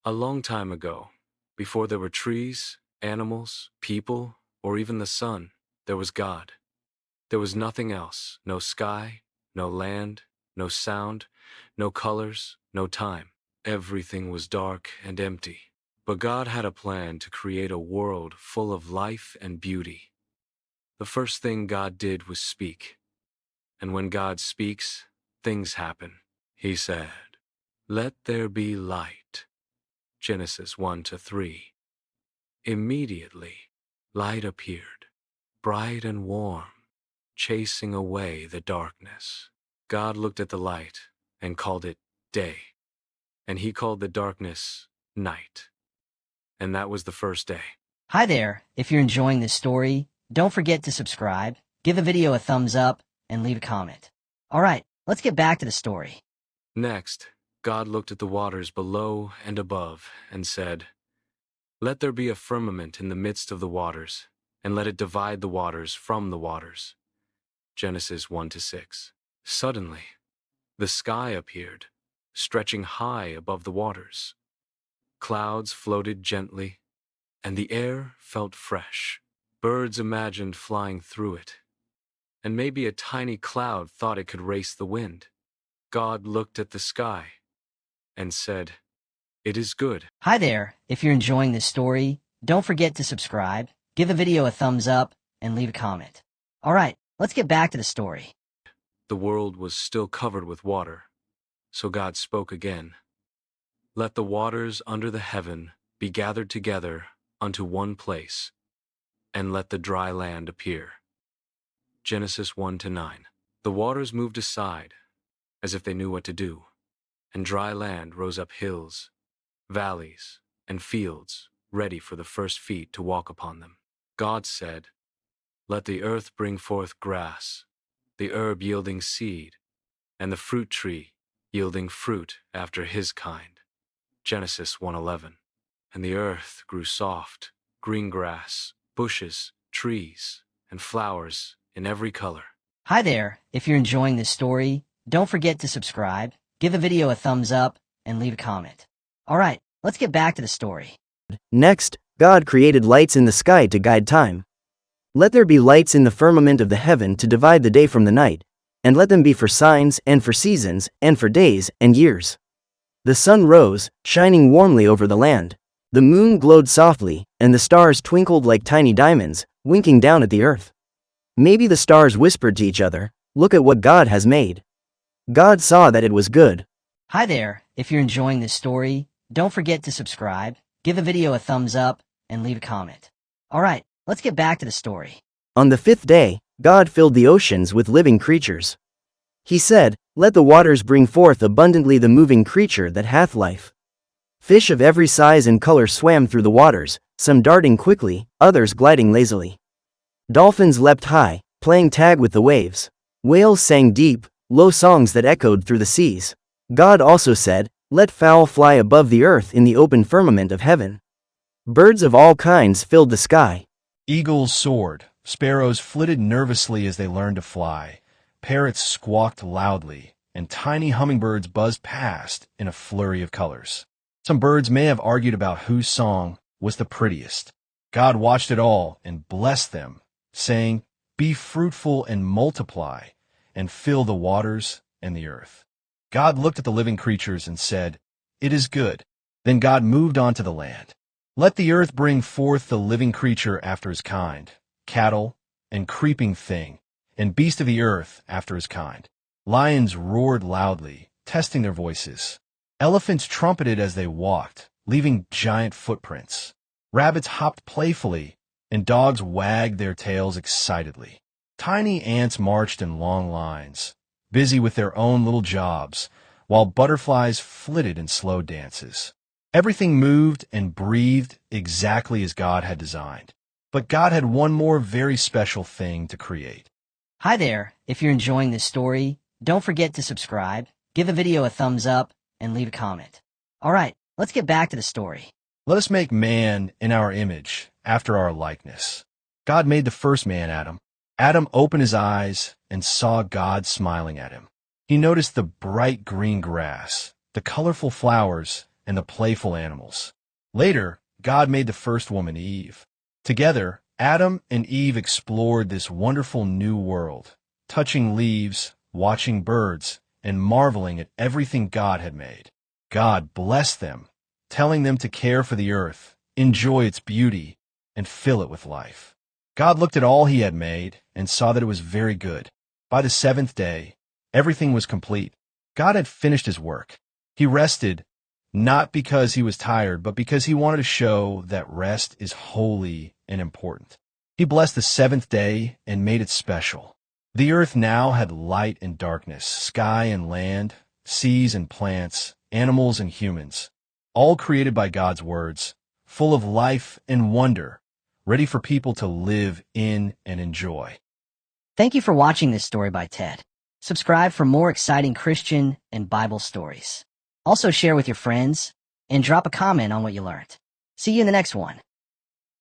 A long time ago, before there were trees, animals, people, or even the sun, there was God. There was nothing else, no sky, no land, no sound, no colors, no time. Everything was dark and empty. But God had a plan to create a world full of life and beauty. The first thing God did was speak. And when God speaks, things happen. He said, "Let there be light." Genesis 1 to 3. Immediately, light appeared, bright and warm, chasing away the darkness. God looked at the light and called it day, and he called the darkness night. And that was the first day. Hi there, if you're enjoying this story, don't forget to subscribe, give the video a thumbs up, and leave a comment. Alright, let's get back to the story. Next, God looked at the waters below and above and said, "Let there be a firmament in the midst of the waters, and let it divide the waters from the waters." Genesis 1 to 6. Suddenly, the sky appeared, stretching high above the waters. Clouds floated gently, and the air felt fresh. Birds imagined flying through it, and maybe a tiny cloud thought it could race the wind. God looked at the sky and said, "It is good." Hi there, if you're enjoying this story, don't forget to subscribe, give the video a thumbs up, and leave a comment. Alright, let's get back to the story. The world was still covered with water, so God spoke again. "Let the waters under the heaven be gathered together unto one place, and let the dry land appear." Genesis 1 to 9. The waters moved aside, as if they knew what to do, and dry land rose up hills, valleys, and fields, ready for the first feet to walk upon them. God said, "Let the earth bring forth grass, the herb yielding seed, and the fruit tree yielding fruit after his kind." Genesis 1:11. And the earth grew soft, green grass, bushes, trees, and flowers in every color. Hi there, if you're enjoying this story, don't forget to subscribe, give the video a thumbs up, and leave a comment. Alright, let's get back to the story. Next, God created lights in the sky to guide time. "Let there be lights in the firmament of the heaven to divide the day from the night, and let them be for signs and for seasons and for days and years." The sun rose, shining warmly over the land. The moon glowed softly, and the stars twinkled like tiny diamonds, winking down at the earth. Maybe the stars whispered to each other, "Look at what God has made." God saw that it was good. Hi there, if you're enjoying this story, don't forget to subscribe, give the video a thumbs up, and leave a comment. Alright, let's get back to the story. On the fifth day, God filled the oceans with living creatures. He said, "Let the waters bring forth abundantly the moving creature that hath life." Fish of every size and color swam through the waters, some darting quickly, others gliding lazily. Dolphins leapt high, playing tag with the waves. Whales sang deep, low songs that echoed through the seas. God also said, "Let fowl fly above the earth in the open firmament of heaven." Birds of all kinds filled the sky. Eagles soared, sparrows flitted nervously as they learned to fly, parrots squawked loudly, and tiny hummingbirds buzzed past in a flurry of colors. Some birds may have argued about whose song was the prettiest. God watched it all and blessed them, saying, "Be fruitful and multiply, and fill the waters and the earth." God looked at the living creatures and said, "It is good." Then God moved on to the land. "Let the earth bring forth the living creature after his kind, cattle and creeping thing, and beast of the earth after his kind." Lions roared loudly, testing their voices. Elephants trumpeted as they walked, leaving giant footprints. Rabbits hopped playfully, and dogs wagged their tails excitedly. Tiny ants marched in long lines, busy with their own little jobs, while butterflies flitted in slow dances. Everything moved and breathed exactly as God had designed. But God had one more very special thing to create. Hi there, if you're enjoying this story, don't forget to subscribe, give the video a thumbs up, and leave a comment. Alright, let's get back to the story. "Let us make man in our image, after our likeness." God made the first man, Adam. Adam opened his eyes and saw God smiling at him. He noticed the bright green grass, the colorful flowers, and the playful animals. Later, God made the first woman, Eve. Together, Adam and Eve explored this wonderful new world, touching leaves, watching birds, and marveling at everything God had made. God blessed them, telling them to care for the earth, enjoy its beauty, and fill it with life. God looked at all he had made and saw that it was very good. By the seventh day, everything was complete. God had finished his work. He rested, not because he was tired, but because he wanted to show that rest is holy and important. He blessed the seventh day and made it special. The earth now had light and darkness, sky and land, seas and plants, animals and humans, all created by God's words, full of life and wonder, ready for people to live in and enjoy. Thank you for watching this story by Ted. Subscribe for more exciting Christian and Bible stories. Also share with your friends and drop a comment on what you learned. See you in the next one.